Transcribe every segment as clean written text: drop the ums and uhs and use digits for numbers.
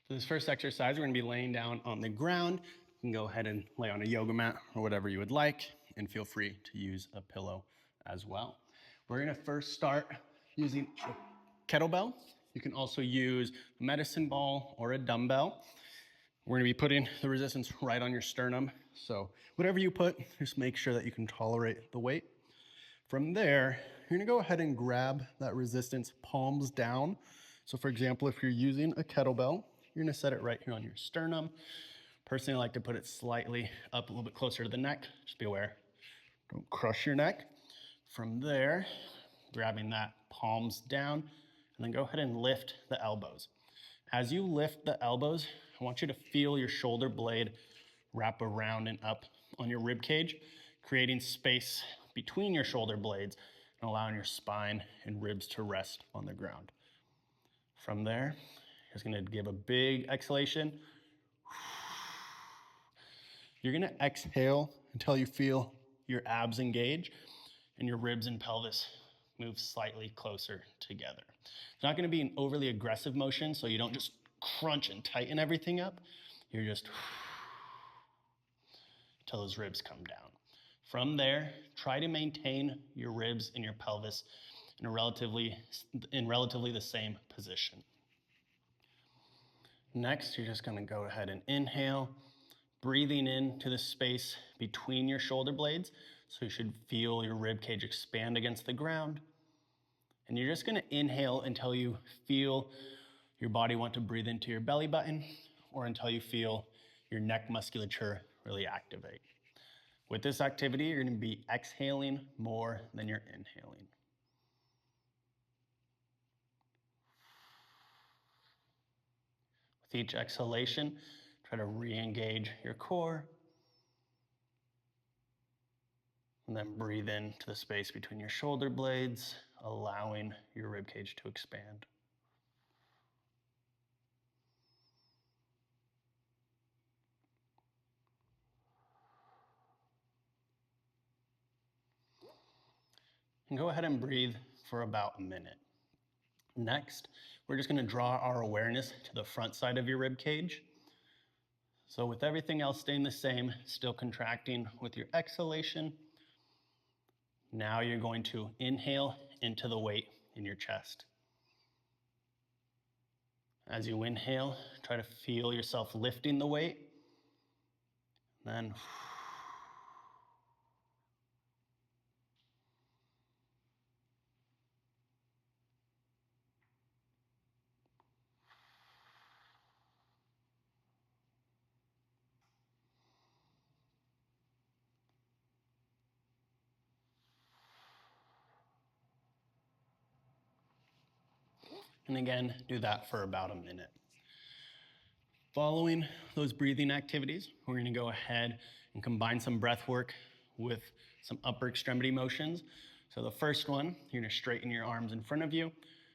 For this first exercise, we're gonna be laying down on the ground. You can go ahead and lay on a yoga mat or whatever you would like, and feel free to use a pillow as well. We're gonna first start using a kettlebell. You can also use a medicine ball or a dumbbell. We're gonna be putting the resistance right on your sternum. So whatever you put, just make sure that you can tolerate the weight. From there, you're gonna go ahead and grab that resistance palms down. So for example, if you're using a kettlebell, you're gonna set it right here on your sternum. Personally, I like to put it slightly up a little bit closer to the neck. Just be aware, don't crush your neck. From there, grabbing that palms down, and then go ahead and lift the elbows. As you lift the elbows, I want you to feel your shoulder blade wrap around and up on your rib cage, creating space between your shoulder blades and allowing your spine and ribs to rest on the ground. From there, you're just gonna give a big exhalation. You're gonna exhale until you feel your abs engage and your ribs and pelvis move slightly closer together. It's not gonna be an overly aggressive motion, so you don't just crunch and tighten everything up. You're just until those ribs come down. From there, try to maintain your ribs and your pelvis in relatively the same position. Next, you're just gonna go ahead and inhale, breathing into the space between your shoulder blades. So you should feel your rib cage expand against the ground. And you're just gonna inhale until you feel your body want to breathe into your belly button, or until you feel your neck musculature really activate. With this activity, you're gonna be exhaling more than you're inhaling. With each exhalation, try to re-engage your core. And then breathe into the space between your shoulder blades, allowing your rib cage to expand. And go ahead and breathe for about a minute. Next, we're just gonna draw our awareness to the front side of your rib cage. So with everything else staying the same, still contracting with your exhalation, now you're going to inhale into the weight in your chest. As you inhale, try to feel yourself lifting the weight. Then and again, do that for about a minute. Following those breathing activities, we're gonna go ahead and combine some breath work with some upper extremity motions. So the first one, you're gonna straighten your arms in front of you.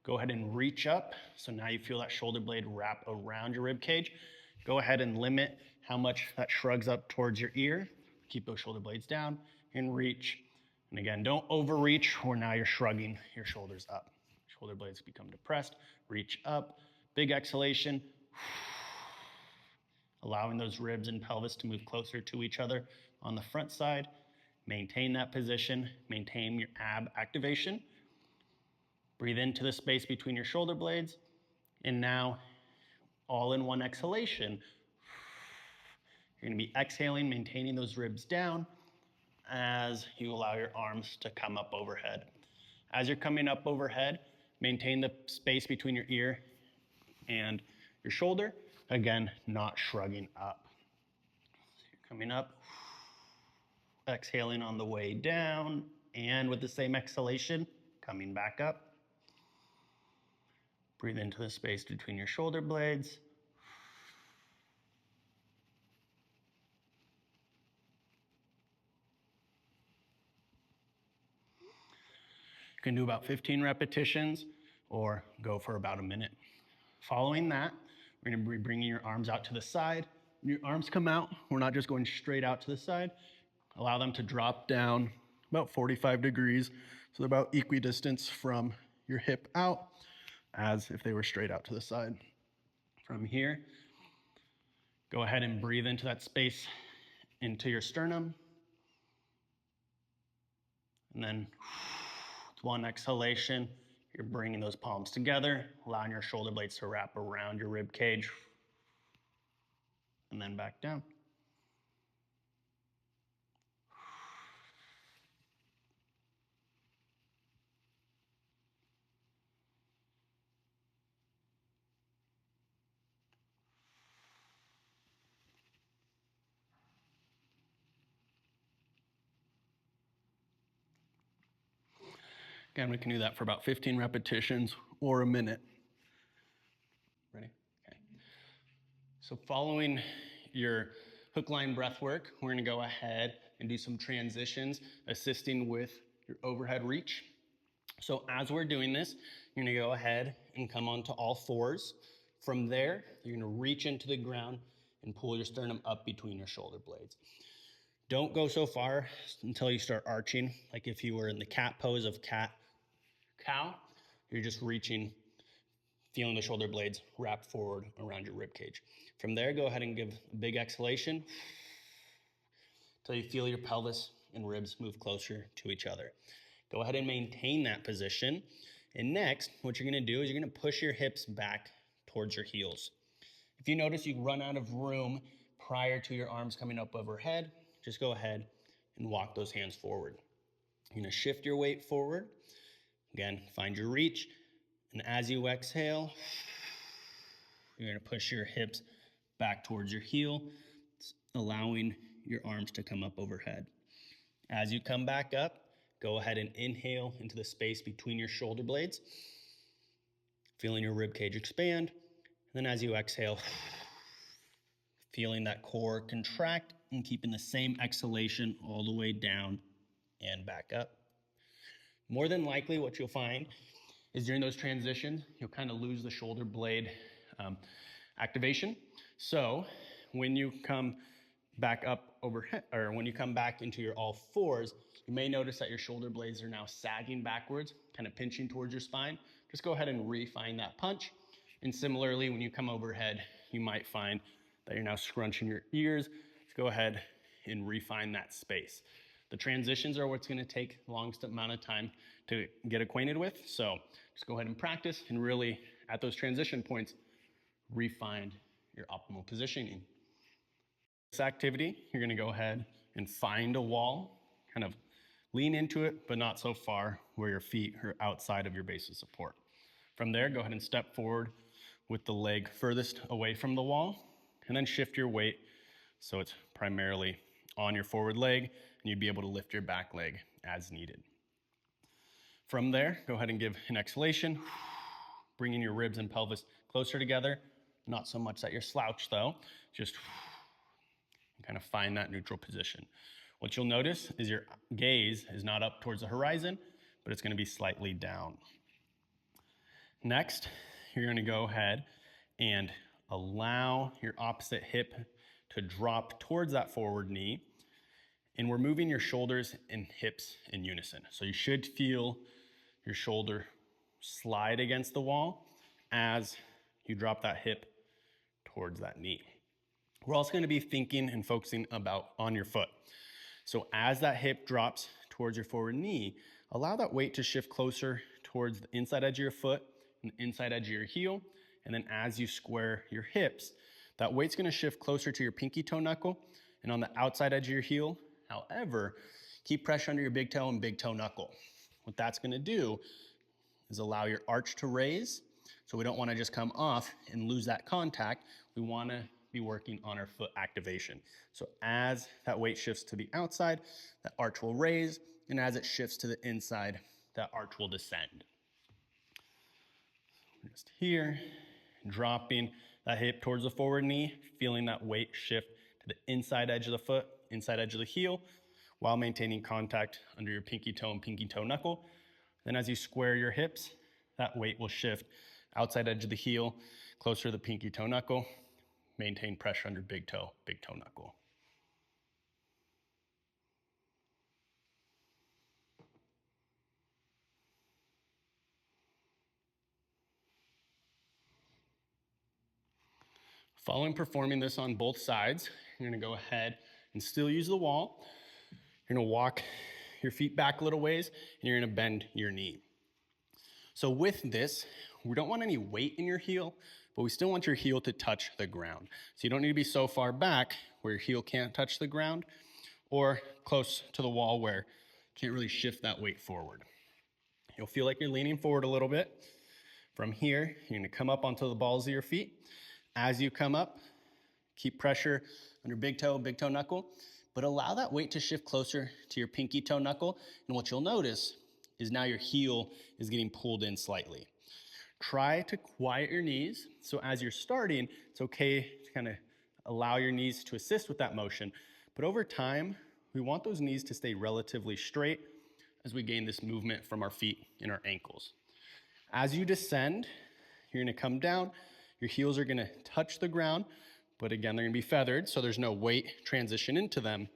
Go ahead and reach up. So now you feel that shoulder blade wrap around your rib cage. Go ahead and limit how much that shrugs up towards your ear. Keep those shoulder blades down and reach. And again, don't overreach or now you're shrugging your shoulders up. Shoulder blades become depressed, reach up, big exhalation. Allowing those ribs and pelvis to move closer to each other on the front side. Maintain that position, maintain your ab activation. Breathe into the space between your shoulder blades. And now, all in one exhalation, you're gonna be exhaling, maintaining those ribs down as you allow your arms to come up overhead. As you're coming up overhead, maintain the space between your ear and your shoulder. Again, not shrugging up. So you're coming up, exhaling on the way down, and with the same exhalation, coming back up. Breathe into the space between your shoulder blades. You can do about 15 repetitions or go for about a minute. Following that, we're gonna be bringing your arms out to the side. When your arms come out, we're not just going straight out to the side. Allow them to drop down about 45 degrees. So they're about equidistant from your hip out as if they were straight out to the side. From here, go ahead and breathe into that space into your sternum. And then with one exhalation, you're bringing those palms together, allowing your shoulder blades to wrap around your rib cage, and then back down. Again, we can do that for about 15 repetitions or a minute. Ready? Okay. So following your hook line breath work, we're gonna go ahead and do some transitions, assisting with your overhead reach. So as we're doing this, you're gonna go ahead and come onto all fours. From there, you're gonna reach into the ground and pull your sternum up between your shoulder blades. Don't go so far until you start arching, like if you were in the cat pose of cat-cow, you're just reaching, feeling the shoulder blades wrap forward around your rib cage. From there, go ahead and give a big exhalation until you feel your pelvis and ribs move closer to each other. Go ahead and maintain that position. And next, what you're gonna do is you're gonna push your hips back towards your heels. If you notice you run out of room prior to your arms coming up overhead, just go ahead and walk those hands forward. You're gonna shift your weight forward. Again, find your reach. And as you exhale, you're gonna push your hips back towards your heel, allowing your arms to come up overhead. As you come back up, go ahead and inhale into the space between your shoulder blades, feeling your rib cage expand. And then as you exhale, feeling that core contract and keeping the same exhalation all the way down and back up. More than likely what you'll find is during those transitions, you'll kind of lose the shoulder blade activation. So when you come back up overhead, or when you come back into your all fours, you may notice that your shoulder blades are now sagging backwards, kind of pinching towards your spine. Just go ahead and refine that punch. And similarly, when you come overhead, you might find that you're now scrunching your ears. Just go ahead and refine that space. The transitions are what's gonna take the longest amount of time to get acquainted with. So just go ahead and practice and really, at those transition points, refine your optimal positioning. This activity, you're gonna go ahead and find a wall, kind of lean into it, but not so far where your feet are outside of your base of support. From there, go ahead and step forward with the leg furthest away from the wall, and then shift your weight so it's primarily on your forward leg, and you'd be able to lift your back leg as needed. From there, go ahead and give an exhalation, bringing your ribs and pelvis closer together. Not so much that you're slouched though, just kind of find that neutral position. What you'll notice is your gaze is not up towards the horizon, but it's gonna be slightly down. Next, you're gonna go ahead and allow your opposite hip to drop towards that forward knee. And we're moving your shoulders and hips in unison. So you should feel your shoulder slide against the wall as you drop that hip towards that knee. We're also gonna be thinking and focusing on your foot. So as that hip drops towards your forward knee, allow that weight to shift closer towards the inside edge of your foot and the inside edge of your heel. And then as you square your hips, that weight's gonna shift closer to your pinky toe knuckle and on the outside edge of your heel. However, keep pressure under your big toe and big toe knuckle. What that's gonna do is allow your arch to raise. So we don't wanna just come off and lose that contact. We wanna be working on our foot activation. So as that weight shifts to the outside, that arch will raise, and as it shifts to the inside, that arch will descend. Just here, dropping that hip towards the forward knee, feeling that weight shift to the inside edge of the foot, inside edge of the heel, while maintaining contact under your pinky toe and pinky toe knuckle. Then as you square your hips, that weight will shift outside edge of the heel, closer to the pinky toe knuckle. Maintain pressure under big toe knuckle. Following performing this on both sides, you're gonna go ahead and still use the wall. You're gonna walk your feet back a little ways, and you're gonna bend your knee. So with this, we don't want any weight in your heel, but we still want your heel to touch the ground. So you don't need to be so far back where your heel can't touch the ground, or close to the wall where you can't really shift that weight forward. You'll feel like you're leaning forward a little bit. From here, you're gonna come up onto the balls of your feet. As you come up, keep pressure on your big toe knuckle, but allow that weight to shift closer to your pinky toe knuckle. And what you'll notice is now your heel is getting pulled in slightly. Try to quiet your knees. So as you're starting, it's okay to kind of allow your knees to assist with that motion. But over time, we want those knees to stay relatively straight as we gain this movement from our feet and our ankles. As you descend, you're gonna come down, your heels are gonna touch the ground, but again, they're gonna be feathered, so there's no weight transition into them.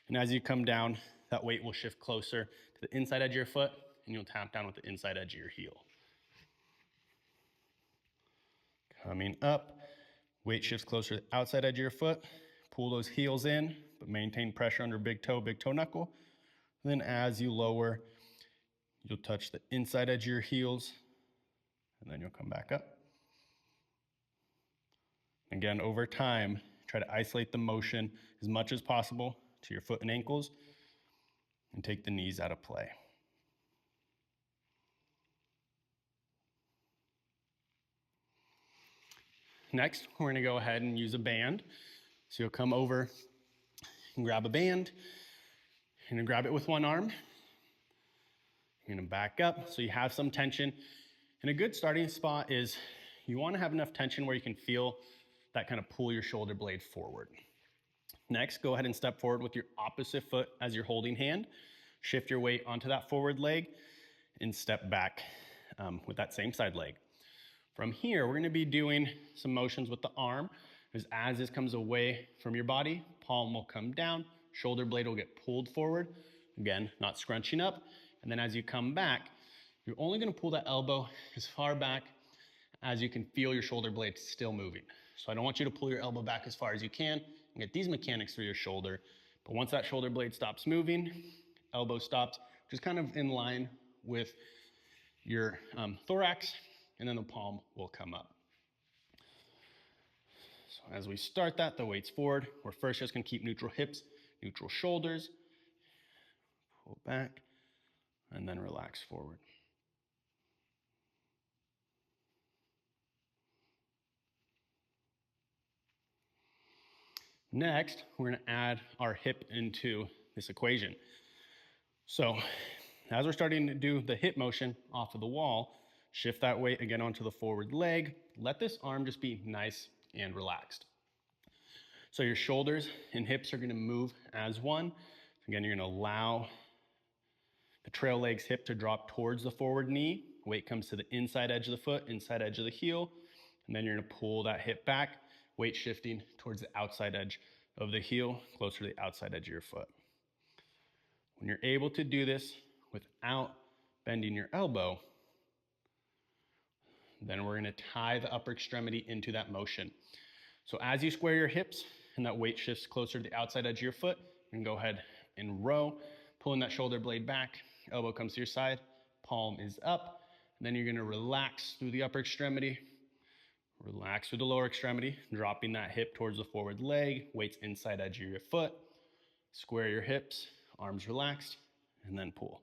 And as you come down, that weight will shift closer to the inside edge of your foot, and you'll tap down with the inside edge of your heel. Coming up, weight shifts closer to the outside edge of your foot, pull those heels in, but maintain pressure under big toe knuckle. Then as you lower, you'll touch the inside edge of your heels, and then you'll come back up. Again, over time, try to isolate the motion as much as possible to your foot and ankles, and take the knees out of play. Next, we're gonna go ahead and use a band. So you'll come over and grab a band. You're gonna grab it with one arm. You're gonna back up so you have some tension. And a good starting spot is you wanna have enough tension where you can feel that kind of pull your shoulder blade forward. Next, go ahead and step forward with your opposite foot as your holding hand. Shift your weight onto that forward leg and step back with that same side leg. From here, we're gonna be doing some motions with the arm. As this comes away from your body, palm will come down, shoulder blade will get pulled forward. Again, not scrunching up. And then as you come back, you're only gonna pull that elbow as far back as you can feel your shoulder blade still moving. So I don't want you to pull your elbow back as far as you can and get these mechanics through your shoulder. But once that shoulder blade stops moving, elbow stops, just kind of in line with your thorax, and then the palm will come up. So as we start that, the weight's forward. We're first just gonna keep neutral hips, neutral shoulders, pull back, and then relax forward. Next, we're gonna add our hip into this equation. So as we're starting to do the hip motion off of the wall, shift that weight again onto the forward leg. Let this arm just be nice and relaxed. So your shoulders and hips are gonna move as one. Again, you're gonna allow the trail leg's hip to drop towards the forward knee. Weight comes to the inside edge of the foot, inside edge of the heel, and then you're gonna pull that hip back, weight shifting towards the outside edge of the heel, closer to the outside edge of your foot. When you're able to do this without bending your elbow, then we're gonna tie the upper extremity into that motion. So as you square your hips and that weight shifts closer to the outside edge of your foot, you can go ahead and row, pulling that shoulder blade back, elbow comes to your side, palm is up, and then you're gonna relax through the upper extremity, relax through the lower extremity, dropping that hip towards the forward leg, weight's inside edge of your foot, square your hips, arms relaxed, and then pull.